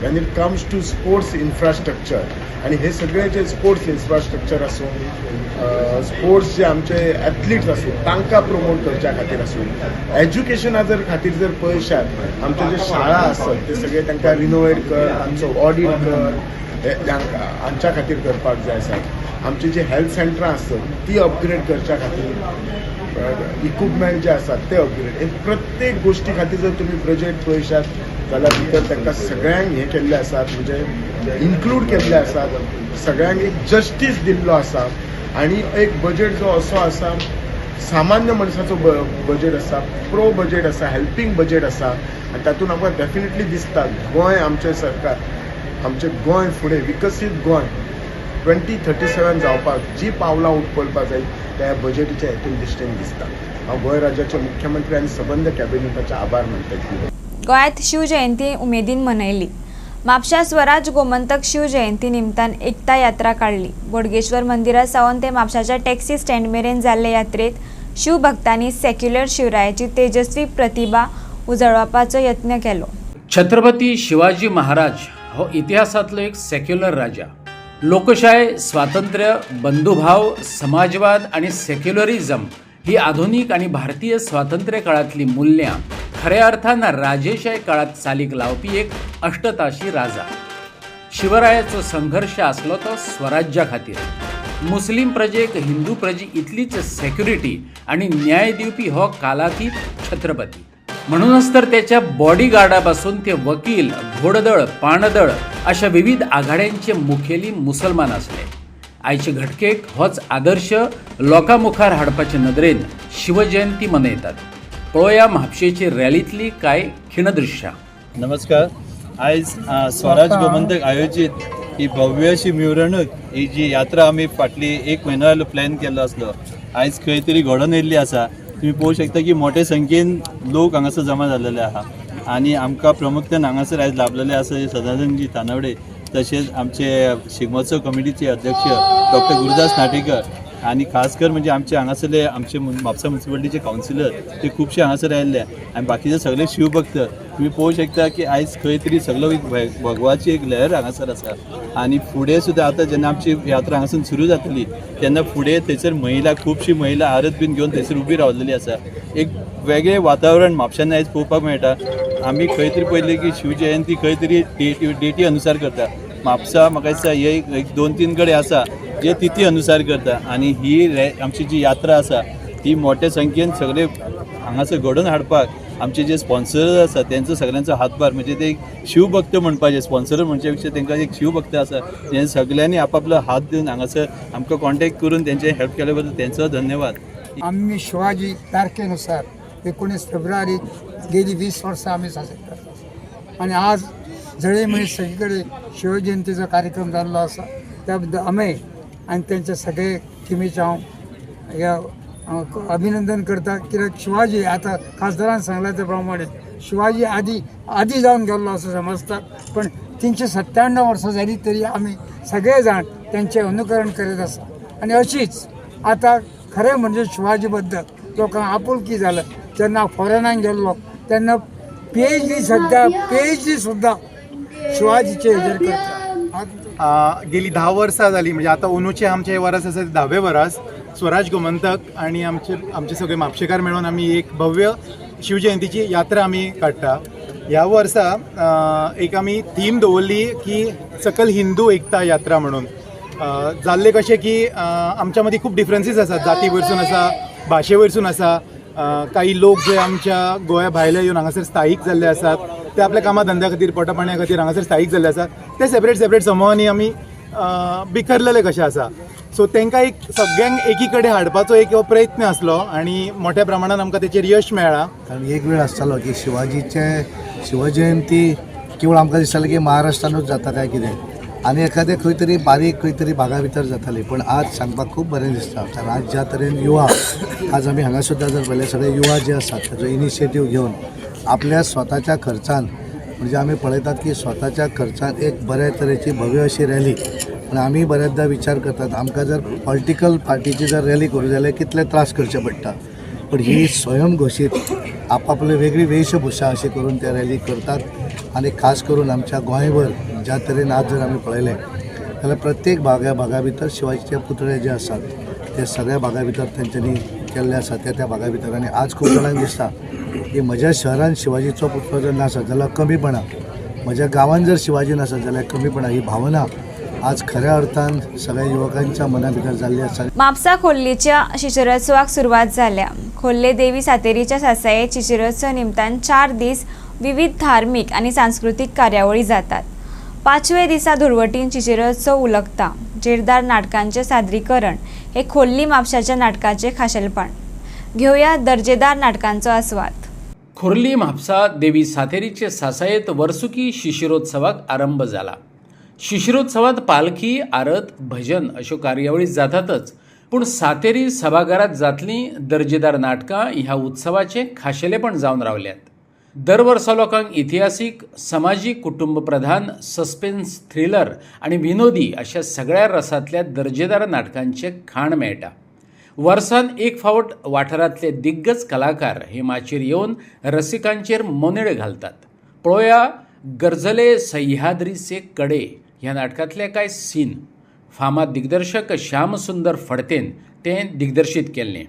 when it comes to sports infrastructure. आणि हे सगळे जे स्पोर्ट्स इन्फ्रास्ट्रक्चर आसूं स्पोर्ट्स जे आमचे एथलीट्स आसूं तांकां प्रमोट करच्या खातीर आसूं एज्युकेशना जर खातीर जर पळयशात आमचे जे शाळा आसत ते सगळे तांकां रिनोवेट कर तांचो ऑडिट कर हे हांच्या खातीर करपाक जाय आसा. आमची जी हेल्थ सेंटरां आसत ती अपग्रेड करच्या खातीर इक्विपमेंट जे आसात ते अपग्रेड. हे प्रत्येक गोष्टी खातीर जर तुमी बजेट पळयशात जाल्यार भितर तांकां सगळ्यांक हे केल्ले आसात म्हणजे इन्क्लूड केल्ले आसात. सगळ्यांक एक जस्टीस दिल्लो आसा आनी एक बजेट जो असो आसा सामान्य मनशाचो बजेट आसा, प्रो बजेट आसा, हेल्पिंग बजेट आसा. आनी तातूंत आमकां डेफिनेटली दिसता गोंय आमचें सरकार आमचें गोंय फुडें विकसीत गोंय 2037 जावपाक जी पावलां उखलपाक जाय त्या बजेटीच्या हेतून दिश्टेन दिसता. हांव गोंय राज्याचे मुख्यमंत्री आनी सबंद कॅबिनेटाचे आभार मानता. गोंयांत शिवजयंती उमेदीन मनयली. म्हापशा स्वराज गोमंतक शिवजयंती निमतान एकता यात्रा काडली. बोडगेश्वर मंदिरा सावन ते म्हापशाच्या टॅक्सी स्टँड मेरेन जाल्ले यात्रेत शिवभक्तांनी सेक्युलर शिवरायाची तेजस्वी प्रतिभा उजळपाचो यत्न केलो. छत्रपती शिवाजी महाराज हो इतिहासातलो एक सेक्युलर राजा. लोकशाय, स्वातंत्र्य, बंधुभाव, समाजवाद आणि सेक्युलरिझम ही आधुनिक आणि भारतीय स्वातंत्र्य काळातली मूल्यांं खऱ्या अर्थान राजेशाही काळात चालीक लावपी एक अष्टताशी राजा. शिवरायाचो संघर्ष आसलो तो स्वराज्या खातीर. मुस्लिम प्रजेक हिंदू प्रजे इतलीच सेक्युरिटी आणि न्याय दिवपी हो कालातीत छत्रपती. म्हणूनच तर त्याच्या बॉडीगार्डापासून ते वकील, घोडदळ, पाणदळ अशा विविध आघाड्यांचे मुखेली मुसलमान असले. आयचे घटकेक होच आदर्श लोकांमुखार हाडपाचे नदरेन शिवजयंती मनयतात. पळोवया म्हापशेची रॅलीतली कांय खिणदृश्यां. नमस्कार. आयज स्वराज गोमंतक आयोजित ही भव्य अशी मिरवणूक ही जी यात्रा आमी फाटली 1 म्हयनो जालो प्लॅन केल्लो आसलो आयज खंय तरी घडोवन येयल्ली आसा. तुम्ही पळोवंक शकता की मोठे संख्येन लोक हांगासर जमा जाल्लेले आहा आनी आमकां प्रमुख्यान हांगासर आयज लाभलेले आसा सदानंदजी तानावडे तशेंच आमचे शिगमोत्सव कमिटीचे अध्यक्ष डॉक्टर गुरुदास नाटेकर आनी खास कर म्हणजे आमचे हांगासरले आमचे म्हापसा म्युन्सिपालिटीचे कावन्सिलर ते खुबशे हांगासर आयिल्ले आनी बाकीचे सगळे शिवभक्त तुम्ही पळोवंक शकता की आयज खंय तरी सगळो एक भगवाची एक लहर हांगासर आसा आनी फुडें सुद्दां आतां जेन्ना आमची यात्रा हांगासून सुरू जातली तेन्ना फुडें थंयसर महिला खुबशी महिला आरत बीन घेवन थंयसर उबी रावलेली आसा. एक वेगळें वातावरण म्हापशांत आयज पळोवपाक मेळटा. आमी खंय तरी पळयलें की शिवजयंती खंय तरी डेटी अनुसार करता. म्हापसा म्हाका दिसता हे एक 2-3 कडेन आसा जे तिथी अनुसार करता आनी ही आमची जी यात्रा आसा ही मोठ्या संख्येन सगळे हांगासर घडोवन हाडपाक आमचे जे स्पॉन्सर आसा त्यांचो सगळ्यांचो हातभार म्हणजे ते एक शिवभक्त म्हणपाचे स्पॉन्सर म्हणचे पेक्षा तांकां एक शिवभक्त आसा जे सगळ्यांनी आपापलो हात दिवन हांगासर आमकां कॉन्टॅक्ट करून तेंचे हेल्प केले बद्दल तेंचो धन्यवाद. आम्ही शिवाजी तारखेनुसार 19 फेब्रुवारी गेली 20 वर्सां आम्ही साजरे करतात आणि आज जळे म्हणजे सगळीकडे शिवजयंतीचा कार्यक्रम जाल्लो आसा त्या बद्दल आम्ही आणि त्यांचे सगळे टिमीचे हांव अभिनंदन करता कित्याक शिवाजी आता खासदारान सांगल्या त्या प्रमाणे शिवाजी आदी जावन गेल्लो असं समजतात पण 397 वर्सां जाली तरी आम्ही सगळे जाण त्यांचे अनुकरण करीत आसा आणि अशीच आता खरें म्हणजे शिवाजी बद्दल लोकांक आपुलकी जालें. जेन्ना फॉरेनाक गेल्लो तेन्ना PhD सुद्दां शिवाजीचे हेजेर करता. गेली 10 वर्सां जाली म्हणजे आता अंदूचे आमचे वर्स आसा 10वें वर्स स्वराज गोमंतक आणि आमचे सगळे म्हापशेकार मेळून आमी एक भव्य शिवजयंतीची यात्रा आमी काडटा. ह्या वर्सा एक आमी थीम दवरली की सकल हिंदू एकता यात्रा म्हणून. जाल्ले कशें की आमच्या मदीं खूब डिफरन्सीस आसात जाती वयरसून आसा भाशे वयरसून आसा. काही लोक जे आमच्या गोंया भायले येवन हांगासर स्थायीक जाल्ले आसात ते आपल्या कामा धंद्या खातीर पोटापाणया खातीर हांगासर स्थायीक जाल्ले आसात ते सेपरेट समूहांनी आमी बिखरलेले कशे आसा. सो तांकां एक सगळ्यांक एकी कडेन हाडपाचो एक प्रयत्न आसलो आणि मोठ्या प्रमाणात आमकां तेचेर यश मेळ्ळां. कारण एक वेळ आसतालो की शिवजयंती केवळ आमकां दिसतालें की महाराष्ट्रानूच जाता काय कितें आनी एखादें खंय तरी बारीक खंय तरी भागा भितर जाताली पण आज सांगपाक खूब बरें दिसता. कारण आज ज्या तरेन युवा आज आमी हांगा सुद्दां जर पळयलें सगळे युवा जे आसात ताचो इनिशिएटीव घेवन आपल्या स्वताच्या खर्चान म्हणजे आमी पळयतात की स्वताच्या खर्चान एक बऱ्या तरेची भव्य अशी रॅली पण आमी बऱ्याचदा विचार करतात आमकां जर पॉलिटिकल पार्टीची जर रॅली करूं जाल्यार कितले त्रास करचे पडटा पण ही स्वयंघोशीत आपापले वेगळी वेशभूषा अशी करून त्या रॅली करतात आणि खास करून आमच्या गोंयभर ज्या तरेन आज जर आमी पळयलें जाल्यार प्रत्येक भागा भितर शिवाजीचे पुतळे जे आसात ते सगळ्या भागा भितर तेंच्यांनी केल्ले आसात त्या भागा भितर. आनी आज खूब जाणांक दिसता की म्हज्या शहरान शिवाजीचो पुतळो जर नासत जाल्यार कमीपणा म्हज्या गांवांत जर शिवाजी नासत जाल्यार कमीपणा ही भावना आज खऱ्या अर्थान सगळ्या युवकांच्या मना भितर जाल्ली आसा. म्हापसा खोर्लीच्या शिशिरोत्सवाक सुरवात जाल्या. खोर्ले देवी सातेरीच्या सासायेत शिशिरोत्सव निमतान 4 दीस विविध धार्मीक आणि सांस्कृतिक कार्यावळी जातात. 5व्या दिसा धुळवटीन शिशिरोत्सव उलगता. जेरदार नाटकांचे सादरीकरण हे खोर्ली म्हापशाच्या नाटकाचे खाशेलपण. घेऊया दर्जेदार नाटकांचो आस्वाद. खोर्ली म्हापसा देवी सातेरीचे सासायेत वर्सुकी शिशिरोत्सवाक आरंभ जाला. शिशिरोत्सवात पालखी आरत भजन अश्यो कार्यावळी जातातच पूण सातेरी सभाघरात जातली दर्जेदार नाटकां ह्या उत्सवाचे खाशेलेपण जावन रावल्यात. दर वर्सा लोकांक इतिहासीक समाजीक कुटुंब प्रधान सस्पेन्स थ्रिलर आणि विनोदी अशा सगळ्या रसातल्या दर्जेदार नाटकांचे खाण मेळटा. वर्सान एक फावट वाठारांतले दिग्गज कलाकार हे माचयेर येवन रसिकांचेर मोनेळ घालतात. पळोवया गरजले सह्याद्री से कडे ह्या नाटकांतले कांय सीन. फामाद दिग्दर्शक श्याम सुंदर फडतेन तें दिग्दर्शीत केल्लें.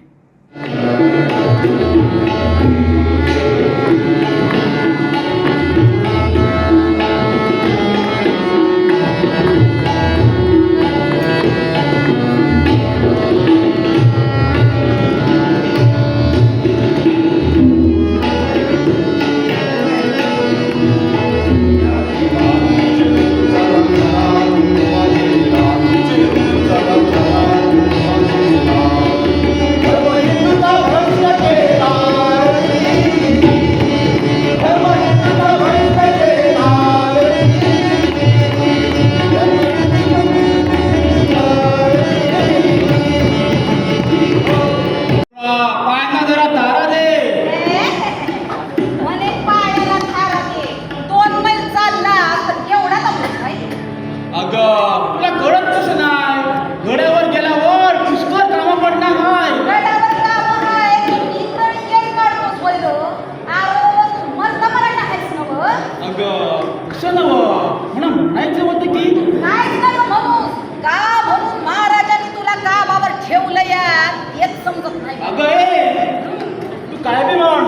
काय बी म्हण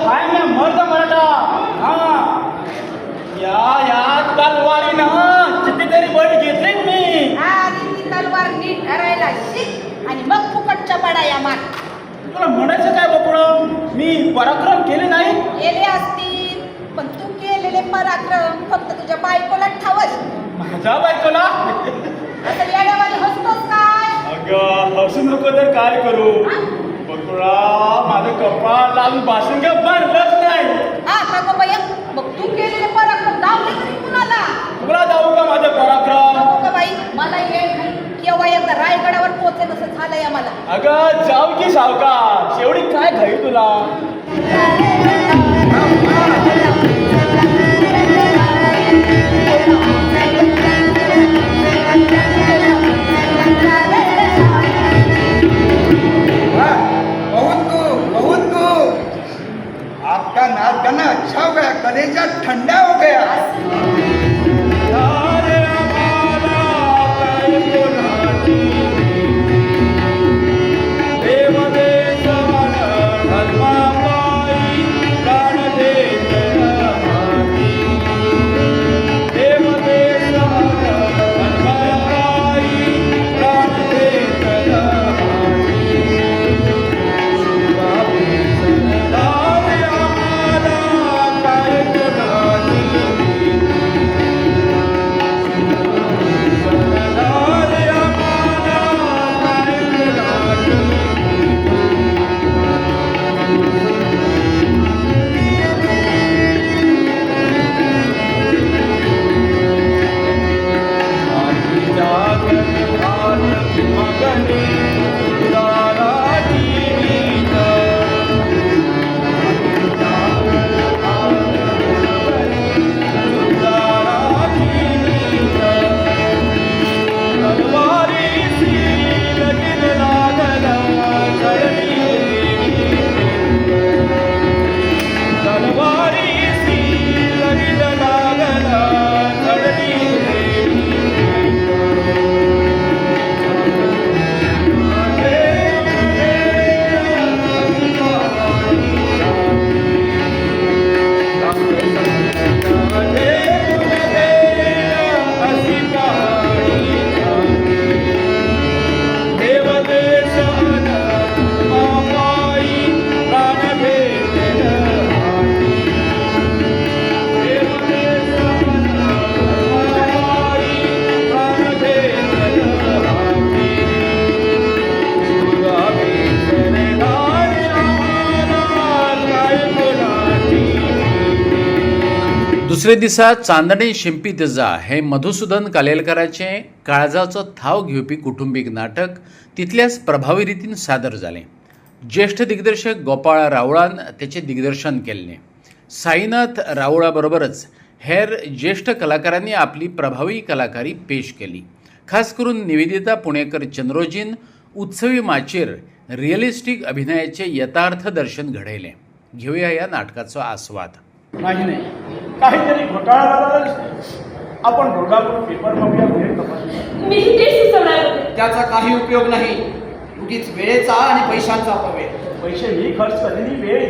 हाय मी मर्द मराठा हा या तलवारी ना कितीतरी बळी घेतली मी आधी ती तलवार नीट धरायला शिक आणि मग फुकटच्या पडाया मार. तुला म्हणायचं काय बकुळा मी पराक्रम केले नाही केले असतील पण तू केलेले पराक्रम फक्त तुझ्या बायकोला ठावस. माझ्या बायकोला आता येड्यावानी हसतोस काय? अगं हसू नको तर काय करू बकुळा माझं कपाळ लावून बासुंग भरलंच नाही. हा का गं बया मग तू केलेले पराक्रम दावले तरी कुणाला? तुला जाऊ का माझं पराक्रम? नको गं बाई मला येड नाही केव्हा एकदा रायगडावर पोहोचेल असं झालंय आम्हाला. अगं जाऊ की सावकाश एवढी काय घाई तुला? आपका नाच गाना अच्छा हो गया, कलेजा ठंडा हो गया. दुसरे दिसा चांदणे शिंपीत जा हे मधुसूदन कालेलकराचे काळजाचो थाव घेवपी कुटुंबीक नाटक तितल्याच प्रभावी रितीन सादर जालें. ज्येष्ठ दिग्दर्शक गोपाळ रावळान तेचे दिग्दर्शन केल्लें. साईनाथ रावळा बरोबरच हेर ज्येष्ठ कलाकारांनी आपली प्रभावी कलाकारी पेश केली. खास करून निवेदिता पुणेकर चंद्रोजीन उत्सवी माचेर रिअलिस्टीक अभिनयाचे यथार्थ दर्शन घडयलें. घेऊया या नाटकाचो आस्वाद. नाही काहीतरी घोटाळा झाला आपण दोघांकडून पेपर बघूया वेळ तपासूया. मी तेच सुचवणार होते. त्याचा काही उपयोग नाही. उगीच वेळेचा आणि पैशांचा अपव्यय. पैसे मी खर्च करेन वेळ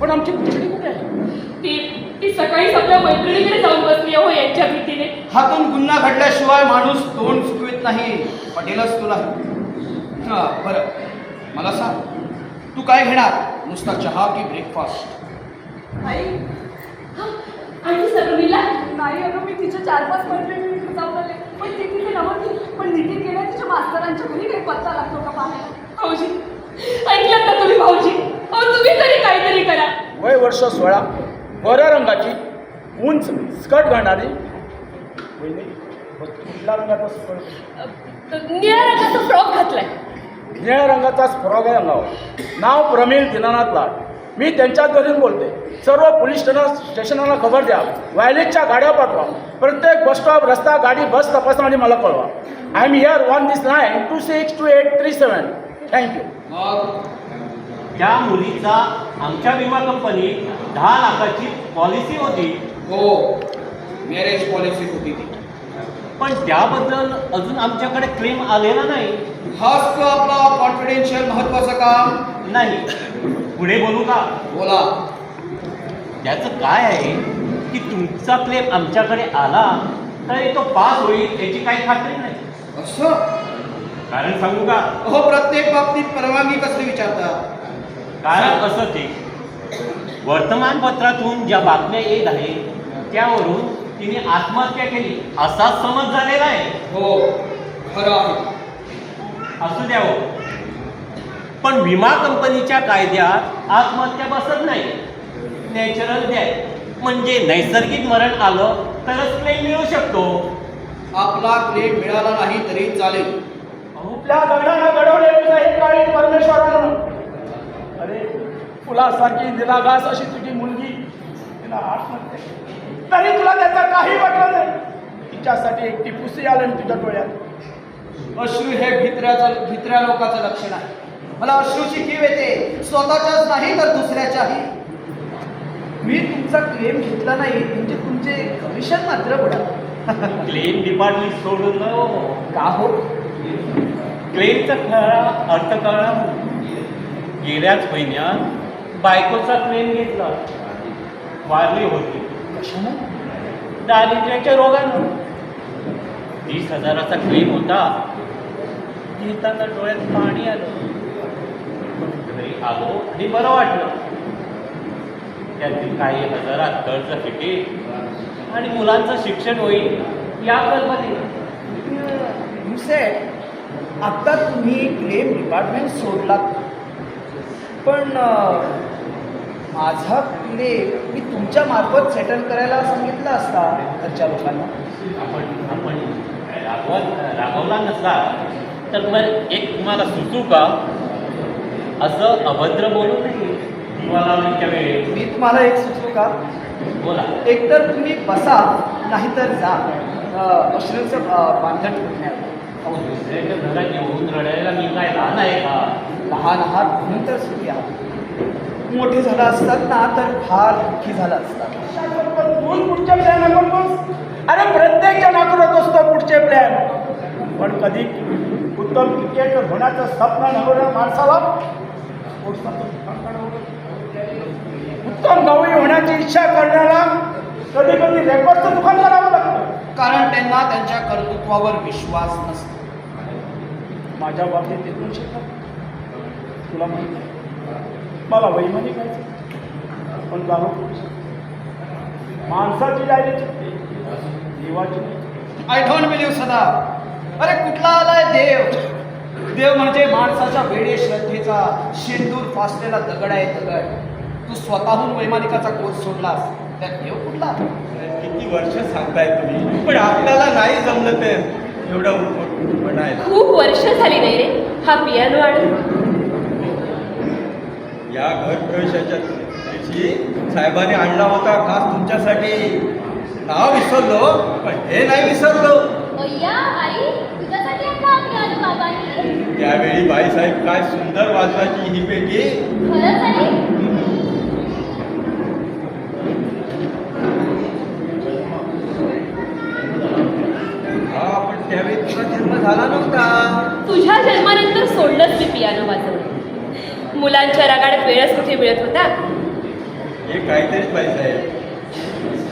पण आमची पुढची कुठे आहे? ती सकाळीच आपल्या मैत्रिणीकडे जाऊन बसली हो यांच्या भीतीने. हातून गुन्हा घडल्याशिवाय माणूस तोंड चुकवित नाही. पटेलच तुला. बरं मला सांग तू काय घेणार? नुसता चहा की ब्रेकफास्ट? आणि सरमीला नाही अगं मी तिच्या 4-5 मैत्रिणी जाऊन आले पण ती तिथे नव्हती. पण नितीन गेल्या तिच्या मास्तरांच्या घरी काही पत्ता लागतो का पाहायला. भाऊजी ऐकलं का तुम्ही भाऊजी? तुम्ही तरी काहीतरी करा. वय वर्ष 16 गोऱ्या रंगाची उंच स्कर्ट घालणारी कुठल्या रंगाचा स्कर्ट? निळ्या रंगाचा फ्रॉक घातलाय. निळ्या रंगाचाच फ्रॉक आहे अंगावर. नाव प्रमील दीनानाथ लाड. मी त्यांच्याच घरून बोलते. सर्व पोलीस स्टेशनाला खबर द्या. व्हायलेटच्या गाड्या पाठवा. प्रत्येक बस स्टॉप रस्ता गाडी बस तपासा आणि मला कळवा. I am here on this line 262837. Thank you. त्या मुलीचा आमच्या विमा कंपनीत 10 लाखाची पॉलिसी होती. हो मॅरेज पॉलिसी होती ती. पण त्याबद्दल अजून आमच्याकडे क्लेम आलेला नाही. हाच तो आपला कॉन्फिडेन्शियल महत्वाचं काम नाही. पुढे बोलू का? बोला. त्याचं काय आहे की तुमचा क्लेम आमच्याकडे आला तर तो पास होईल याची काही खात्री नाही. असं कारण सांगू का? हो, प्रत्येक बाबतीत परवानगी कसली विचारता? कारण असं ते वर्तमानपत्रातून ज्या बातम्या येत आहे त्यावरून तिने आत्महत्या केली असा समज झालेला आहे. हो, खरं आहे. असू द्या हो, पण विमा कंपनीच्या कायद्यात आत्महत्या बसत नाही. नॅचरल डेथ म्हणजे नैसर्गिक मरण आलं तरच क्लेम मिळू शकतो. आपला क्लेम मिळाला नाही तरी चालेल. आपल्या दगडानं घडवले तुझं हे काळी परमेश्वरानं. अरे फुलासारखी निरागास अशी तुझी मुलगी, तिला आत्महत्या केली. तरी तुला त्याचं काही वाटलं नाही. तिच्यासाठी एक टिपुसी आलं तुझ्या डोळ्यात. अश्रू हे भित्र्या लोकांचं लक्षण आहे. मला अश्रूची कीव येते, स्वतःच्याच नाही तर दुसऱ्याच्याही. मी तुमचा क्लेम घेतला नाही म्हणजे तुमचे कमिशन मात्र बुडाल. क्लेम डिपार्टमेंट सोडून का हो? क्लेमचा खरा अर्थ कळला. गेल्याच महिन्यात बायकोचा क्लेम घेतला, वारली होती. दारिद्र्याच्या रोगानं. 30,000चा क्लेम होता. घेताना डोळ्यात पाणी आलं. घरी आलो आणि बरं वाटलं. त्यातील काही हजारात कर्ज फिटे आणि मुलांचं शिक्षण होईल या कल्पनेत. आता तुम्ही क्लेम डिपार्टमेंट सोडलात, पण माझा क्लेम मी तुमच्या मार्फत सेटल करायला सांगितला असता घरच्या लोकांना. आपण रागवला नसला तर मग एक तुम्हाला सुचू का? असं अभद्र बोलू नये. मी तुम्हाला एक सुचवू का? बोला. एकतर तुम्ही बसा नाहीतर जा. अश्रूचं बांधण ठेवण्यात. दुसऱ्याच्या घरात येऊन रडायला मी काय लहान आहे का? लहान आहात म्हणून तर सुखी आहात. मोठे झाला असतात ना तर फार दुःखी झाला असतात. पुढचे प्लॅन म्हणतोस. अरे प्रत्येक जणाकडे असतो पुढचे प्लॅन, पण कधी उत्तम क्रिकेटर होण्याचं स्वप्न नवऱ्या माणसाला उत्तम गवळी होण्याची इच्छा करण्याला कधी कधी रेकॉर्डचं दुकान करावं लागतं. कारण त्यांना त्यांच्या कर्तृत्वावर विश्वास नसतो. माझ्या बाबतीत येतो शिकत तुला माहिती आहे, मला वैमानिक व्हायचं, पण गाव माणसाची डायरेक्ट देवाची. आय डोंट बिलीव्ह सदा. अरे कुठला आलाय देव? देव म्हणजे माणसाच्या वेडे श्रद्धेचा शेंदूर फासलेला दगड आहे, दगड. तू स्वतःहून वैमानिकाचा कोर्स सोडलास, त्या देव कुठला? किती वर्ष सांगताय तुम्ही, पण आपल्याला नाही जमलं ते एवढं म्हणायला. खूप वर्ष झाली नाही रे हा पियानो आणून. या घर प्रवेशाच्या दिवशी साहेबांनी आणला होता खास तुमच्यासाठी. नाव विसरलो पण हे नाही विसरलो. त्यावेळी बाईसाहेब काय सुंदर वाजवायची ही पेटी. हा, पण त्यावेळी तुझा जन्म झाला नव्हता. तुझ्या जन्मानंतर सोडलंच मी पियानो वाजवणं. मुलांच्या रगाड्यात वेळच कुठे मिळत होता. हे काहीतरीच बाईसाहेब.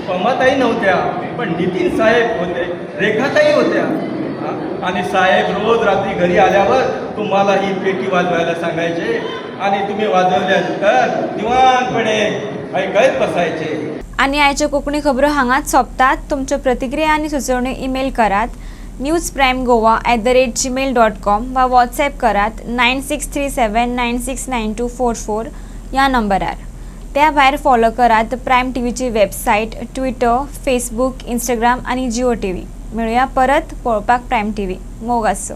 पमाताई नव्हत्या पण नितीन साहेब होते, रेखाताई होत्या. आणि साहेब रोज रात्री घरी आल्यावर तुम्हाला ही पेटी वाजवायला सांगायचे आणि तुम्ही वाजवल्यानंतर निवांतपणे ऐकत बसायचे. आणि आयच्या कोकणी खबरो हांगाच सोंपतात. तुमच्यो प्रतिक्रिया आणि सुचोवण्यो ईमेल करात newsprimegoa@gmail.com वा व्हॉट्सॲप करात 9637969244 ह्या नंबरार. त्या भायर फॉलो करात प्रायम टीव्हीची वेबसायट, ट्विटर, फेसबुक, इंस्टाग्राम आणि जिओ टीव्ही. मेळुया परत पळोवपाक प्रायम टीव्ही. मोग आसो.